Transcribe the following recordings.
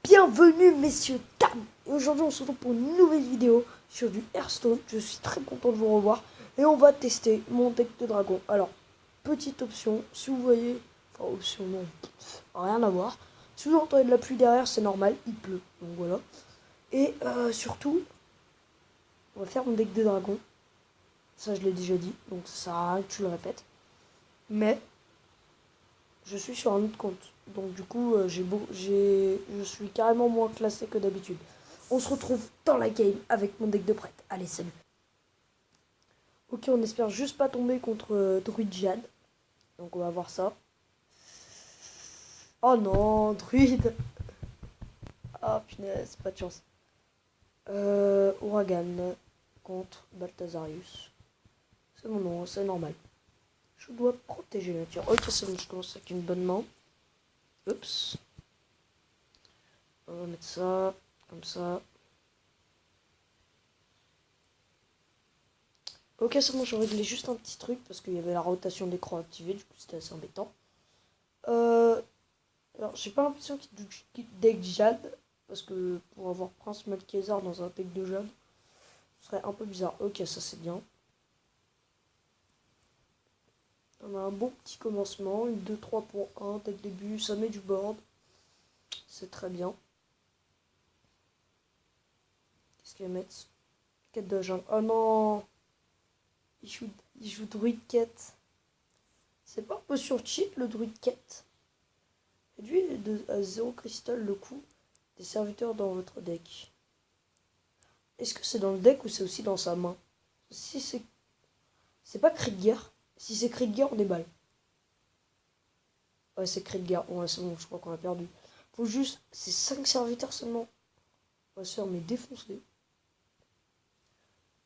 Bienvenue messieurs, dames. Et aujourd'hui on se retrouve pour une nouvelle vidéo sur du Hearthstone. Je suis très content de vous revoir. Et on va tester mon deck de dragon. Alors, petite option, si vous voyez... Enfin, option non, rien à voir. Si vous entendez de la pluie derrière, c'est normal, il pleut. Donc voilà. Et surtout, on va faire mon deck de dragon. Ça je l'ai déjà dit, donc ça sert à rien que tu le répètes. Mais, je suis sur un autre compte. Donc du coup, je suis carrément moins classé que d'habitude. On se retrouve dans la game avec mon deck de prête. Allez, salut. Ok, on espère juste pas tomber contre Druid Jade. Donc on va voir ça. Oh non, Druid. Ah punaise, pas de chance. Ouragan contre Balthazarius. C'est mon nom, c'est normal. Je dois protéger la nature. Ok, c'est bon, je commence avec une bonne main. Oups. On va mettre ça, comme ça. Ok, c'est bon, j'ai réglé juste un petit truc parce qu'il y avait la rotation d'écran activée, du coup c'était assez embêtant. Alors, j'ai pas l'impression qu'il y ait du deck Jade parce que pour avoir Prince Malkézar dans un deck de Jade, ce serait un peu bizarre. Ok, ça c'est bien. On a un bon petit commencement, une 2-3 pour 1 dès le début, ça met du board. C'est très bien. Qu'est-ce qu'il va mettre? Quête de la jungle. Oh non! Il joue Druid Quête. C'est pas un peu sur cheat le Druid Quête? Réduit à 0 cristal le coût des serviteurs dans votre deck. Est-ce que c'est dans le deck ou c'est aussi dans sa main? Si c'est... C'est pas cri de guerre. Si c'est cri de guerre, on déballe. Ouais, c'est cri de guerre. Ouais, c'est bon, je crois qu'on a perdu. Faut juste... C'est 5 serviteurs seulement. On va se faire mais défoncer.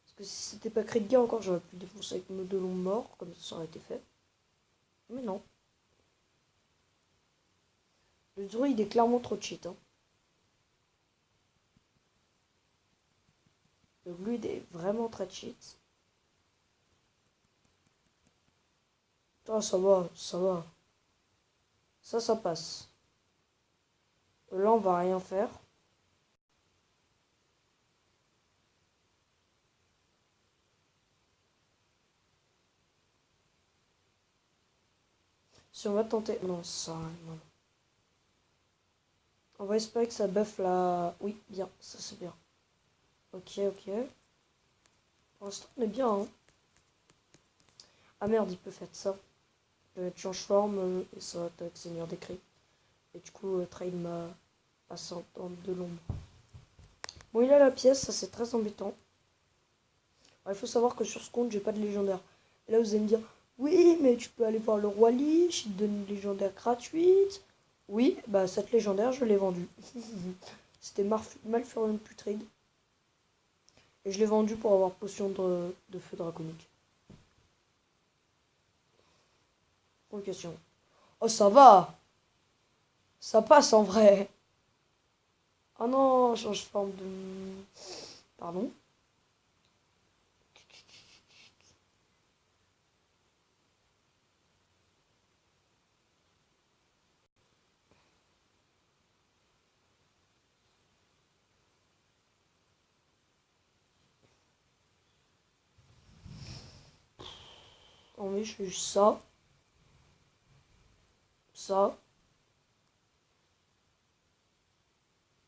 Parce que si c'était pas cri de guerre encore, j'aurais pu défoncer avec nos 2 longs morts. Comme ça aurait été fait. Mais non. Le druide est clairement trop cheat. Hein. Le druide est vraiment très cheat. Ah, ça va, ça va. Ça passe. Là, on va rien faire. Si on va tenter... Non, ça... Non. On va espérer que ça buff la... Oui, bien, ça c'est bien. Ok, ok. Pour l'instant, on est bien, hein. Ah merde, il peut faire ça. Je vais change forme et ça va être avec Seigneur des Cris. Et du coup, train ma ascendante de l'ombre. Bon, il a la pièce, ça c'est très embêtant. Alors, il faut savoir que sur ce compte, j'ai pas de légendaire. Et là, vous allez me dire, oui, mais tu peux aller voir le roi Lich, il te donne une légendaire gratuite. Oui, bah cette légendaire, je l'ai vendue. C'était Malfurion Putride. Et je l'ai vendue pour avoir potion de feu draconique. Bonne question. Oh, ça va! Ça passe en vrai! Oh non, change forme de... Pardon? Oh oui, je fais juste ça. Ça.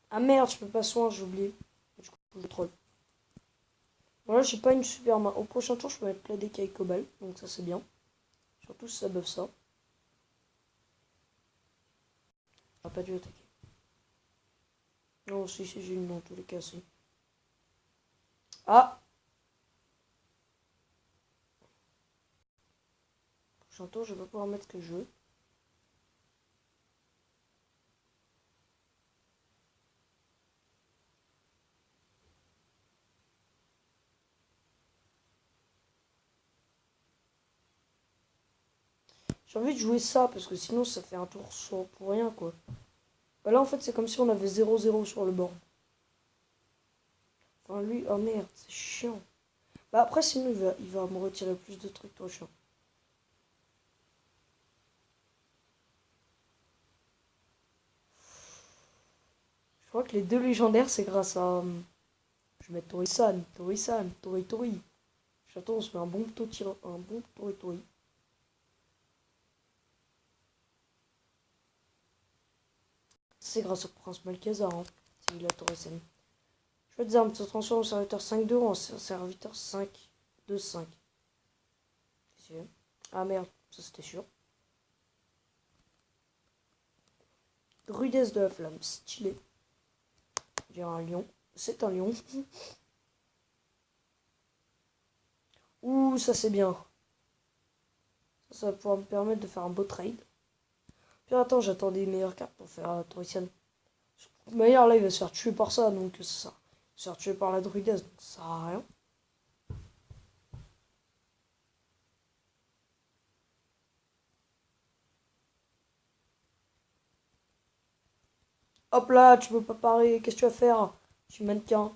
Ah merde, je peux pas soin, j'ai oublié. Du coup, je troll. Voilà, j'ai pas une super main. Au prochain tour, je peux mettre Pladé avec Cobalt. Donc ça, c'est bien. Surtout si ça buff ça. J'aurais pas dû attaquer. Non, si, j'ai une dans tous les cas, si. Ah! Prochain tour, je vais pas pouvoir mettre ce que je veux. J'ai envie de jouer ça, parce que sinon, ça fait un tour pour rien, quoi. Bah là, en fait, c'est comme si on avait 0-0 sur le bord. Enfin, lui, oh merde, c'est chiant. Bah après, sinon, il va me retirer plus de trucs trop chiants. crois que les deux légendaires, c'est grâce à... Je vais mettre Tori-san, Tori. J'attends, on se met un bon Tori. C'est grâce au prince Malkazar, hein. C'est il a Tori-san. Choix des armes se transforme en serviteur 5-2 ou en serviteur 5-2-5. Ah merde, ça c'était sûr. Rudesse de la flamme, stylé. J'ai un lion. C'est un lion. Ouh, ça c'est bien. Ça va pouvoir me permettre de faire un beau trade. Puis attends, j'attends des meilleures cartes pour faire Tori-san. D'ailleurs, là, il va se faire tuer par ça, donc c'est ça. Il va se faire tuer par la druidesse, donc ça sert à rien. Hop là, tu peux pas parer. Qu'est-ce que tu vas faire? Je suis mannequin.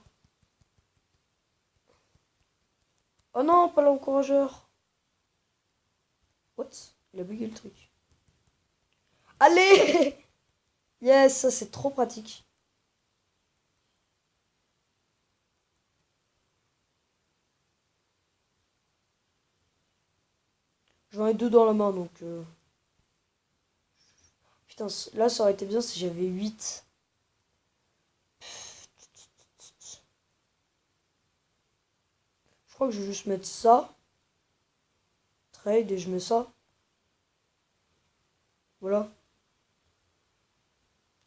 Oh non, pas l'encourageur. What? Il a bugué le truc. Allez! Yes, ça c'est trop pratique. J'en ai deux dans la main, donc... Putain, là ça aurait été bien si j'avais 8. Je crois que je vais juste mettre ça. Trade et je mets ça. Voilà.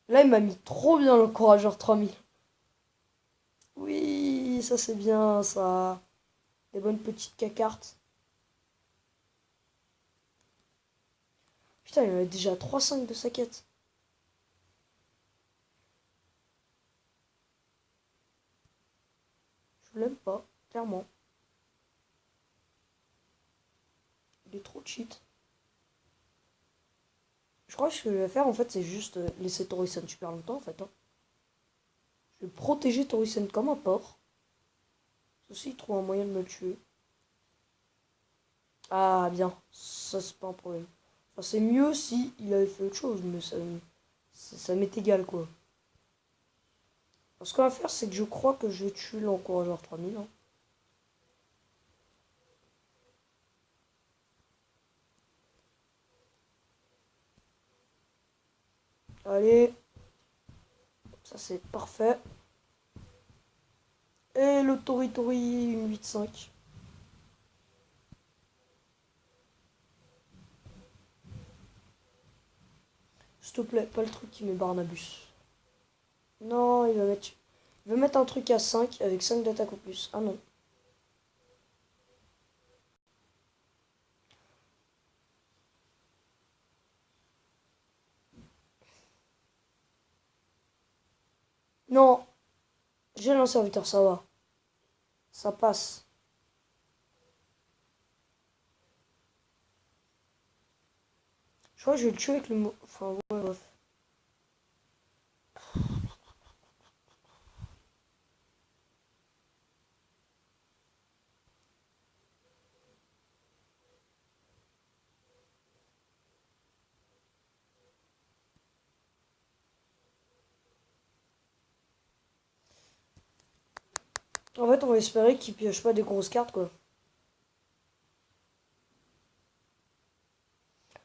Là, il m'a mis trop bien l'encourageur 3000. Oui, ça c'est bien, ça. Des bonnes petites cartes. Putain, il y en a déjà 3-5 de sa quête. Je l'aime pas, clairement. Il est trop cheat. Je crois que ce que je vais faire, en fait, c'est juste laisser Tori-san super longtemps, en fait. Hein. Je vais protéger Tori-san comme un porc. Ceci, il trouve un moyen de me le tuer. Ah, bien. Ça, c'est pas un problème. Enfin, c'est mieux si il avait fait autre chose, mais ça m'est égal, quoi. Alors, ce qu'on va faire, c'est que je crois que je vais tuer l'encourageur 3000. Hein. Allez. Ça, c'est parfait. Et le Tori, une 8-5. S'il te plaît, pas le truc qui met Barnabus. Non, il va mettre un truc à 5 avec 5 d'attaque au plus. Ah non. Non. J'ai lancé un serviteur, ça va. Ça passe. Je crois que je vais le tuer avec le mot. Enfin, ouais, bref. En fait, on va espérer qu'il pioche pas des grosses cartes, quoi.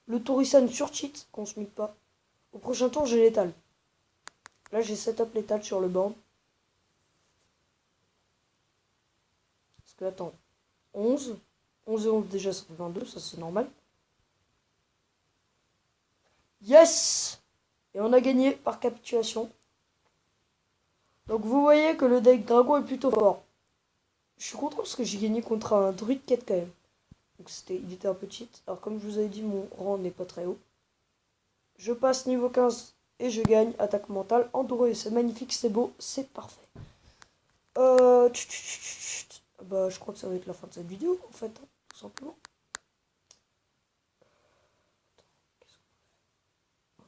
Le Torisan sur cheat, qu'on se mute pas. Au prochain tour, j'ai l'étal. Là, j'ai setup l'étal sur le board. Parce que, attends. 11. 11 et 11, déjà, ça fait 22. Ça, c'est normal. Yes! Et on a gagné par capitulation. Donc, vous voyez que le deck dragon est plutôt fort. Je suis content parce que j'ai gagné contre un druide quête quand même. Donc, il était un peu cheat. Alors, comme je vous avais dit, mon rang n'est pas très haut. Je passe niveau 15 et je gagne attaque mentale en doré. C'est magnifique, c'est beau, c'est parfait. Bah, je crois que ça va être la fin de cette vidéo, en fait, hein, tout simplement.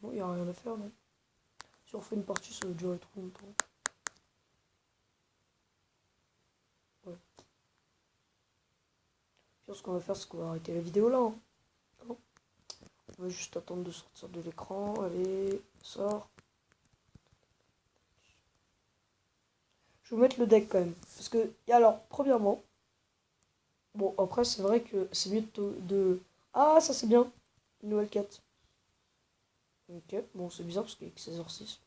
Non, il n'y a rien à faire, non. Si on fait une partie, ça va durer trop longtemps. Ouais. Puis ce qu'on va faire, c'est qu'on va arrêter la vidéo là. Hein. On va juste attendre de sortir de l'écran. Allez, sort. je vais vous mettre le deck quand même. Parce que, alors, premièrement, bon, après, c'est vrai que c'est mieux de... Ah, ça c'est bien. Une nouvelle quête. Ok, bon, c'est bizarre parce qu'il y a que 16h06.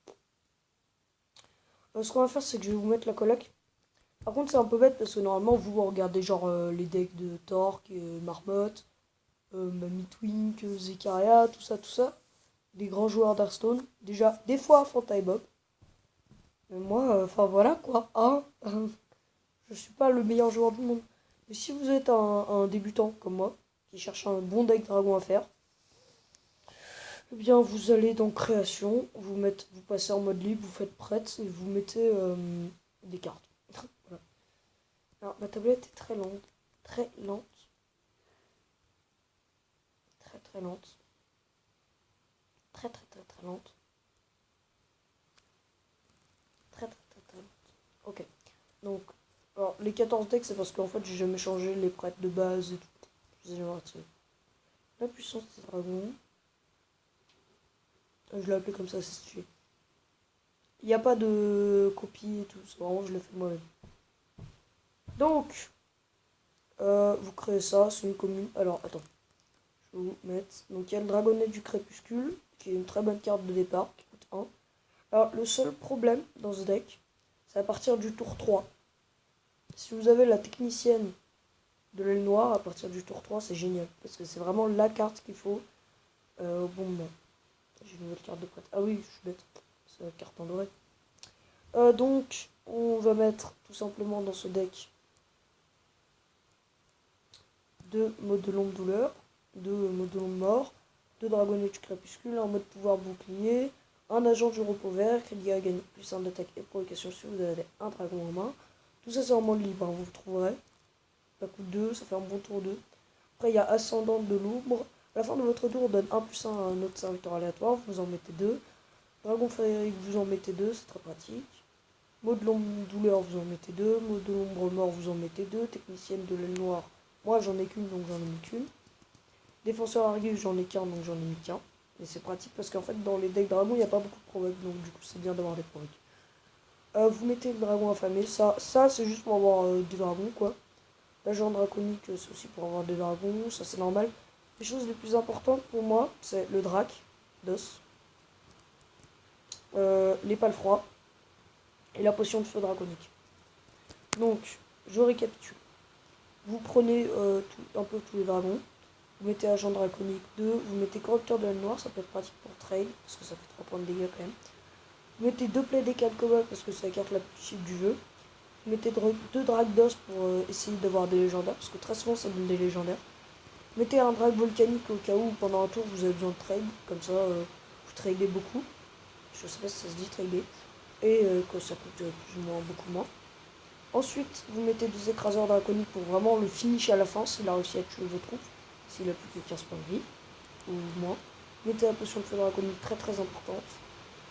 Ce qu'on va faire, c'est que je vais vous mettre la coloc. Par contre, c'est un peu bête parce que normalement, vous regardez genre les decks de Torque, Marmotte, Mamie Zekaria, tout ça, tout ça. Des grands joueurs d'Hearthstone. Déjà, des fois, Fanta et Bob. Mais moi, enfin voilà quoi. Hein. Je suis pas le meilleur joueur du monde. Mais si vous êtes un débutant comme moi, qui cherche un bon deck dragon à faire, eh bien vous allez dans création, vous passez en mode libre, vous faites prête et vous mettez des cartes. Voilà. Alors ma tablette est très lente. Très lente. Très très lente. Très très très très lente. Très très très très lente. Ok. Donc, alors les 14 decks c'est parce qu'en fait j'ai jamais changé les prêtres de base et tout. Je jamais retiré. La puissance des dragons. Je l'ai appelé comme ça, c'est stylé. Il n'y a pas de copie et tout, c'est vraiment je l'ai fait moi-même. Donc, vous créez ça, c'est une commune. Alors, attends, je vais vous mettre. Donc, il y a le dragonnet du crépuscule, qui est une très bonne carte de départ, qui coûte 1. Alors, le seul problème dans ce deck, c'est à partir du tour 3. Si vous avez la technicienne de l'aile noire, à partir du tour 3, c'est génial. Parce que c'est vraiment la carte qu'il faut au bon moment. J'ai une nouvelle carte de prêtre. Ah oui, je suis bête. C'est la carte en doré. Donc, on va mettre tout simplement dans ce deck 2 modes de longue douleur, 2 modes de longue mort, 2 dragonnet du crépuscule, un mode pouvoir bouclier, un agent du repos vert, crédit à gagner plus 1 d'attaque et provocation si vous avez un dragon en main. Tout ça c'est en mode libre, hein, vous le trouverez. Ça coûte 2, ça fait un bon tour 2. Après il y a ascendante de l'ombre. À la fin de votre tour, on donne 1+1 à un autre serviteur aléatoire, vous en mettez 2. Dragon féerique, vous en mettez 2, c'est très pratique. Mot de l'ombre douleur, vous en mettez 2. Mot de l'ombre mort, vous en mettez 2. Technicienne de l'aile noire, moi j'en ai qu'une, donc j'en ai mis qu'une. Défenseur argus, j'en ai qu'un, donc j'en ai mis qu'un. Et c'est pratique parce qu'en fait, dans les decks dragon, il n'y a pas beaucoup de provoques, donc du coup, c'est bien d'avoir des provoques. Vous mettez le dragon affamé, ça c'est juste pour avoir des dragons, quoi. L'agent draconique, c'est aussi pour avoir des dragons, ça c'est normal. Les choses les plus importantes pour moi, c'est le drac d'os, les palefroids et la potion de feu draconique. Donc, je récapitule. Vous prenez un peu tous les dragons, vous mettez agent draconique 2, vous mettez corrupteur de l'aile noire, ça peut être pratique pour trade, parce que ça fait 3 points de dégâts quand même. Vous mettez 2 plaies des calcoboles, parce que c'est la carte la plus cheap du jeu. Vous mettez 2 dracs d'os pour essayer d'avoir des légendaires, parce que très souvent ça donne des légendaires. Mettez un drac volcanique au cas où pendant un tour vous avez besoin de trade, comme ça vous tradez beaucoup. Je sais pas si ça se dit trader, et que ça coûte plus ou moins beaucoup moins. Ensuite, vous mettez 2 écraseurs draconiques pour vraiment le finish à la fin, s'il a réussi à tuer vos troupes, s'il a plus que 15 points de vie, ou moins. Mettez la potion de feu draconique très très importante,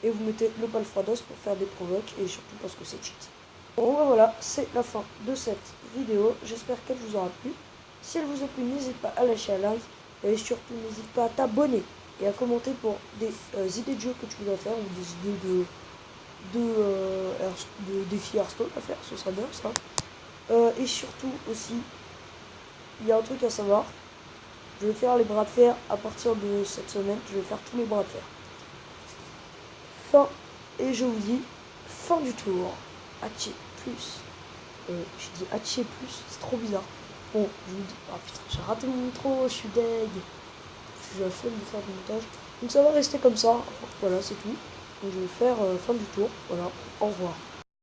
et vous mettez le palfrados pour faire des provoques, et surtout parce que c'est cheat. Bon ben voilà, c'est la fin de cette vidéo, j'espère qu'elle vous aura plu. Si elle vous a plu, n'hésitez pas à lâcher un like, et surtout n'hésite pas à t'abonner, et à commenter pour des idées de jeux que tu voudrais faire, ou des idées de défis Hearthstone à faire, ce serait bien ça. Et surtout aussi, il y a un truc à savoir, je vais faire les bras de fer à partir de cette semaine, je vais faire tous les bras de fer. Fin, et je vous dis, fin du tour. Hatché plus. Je dis Hatché plus, c'est trop bizarre. Bon, je vous dis, ah putain, j'ai raté mon intro, je suis deg. J'ai la flemme de faire du montage. Donc ça va rester comme ça, voilà, c'est tout. Donc je vais faire fin du tour, voilà, au revoir.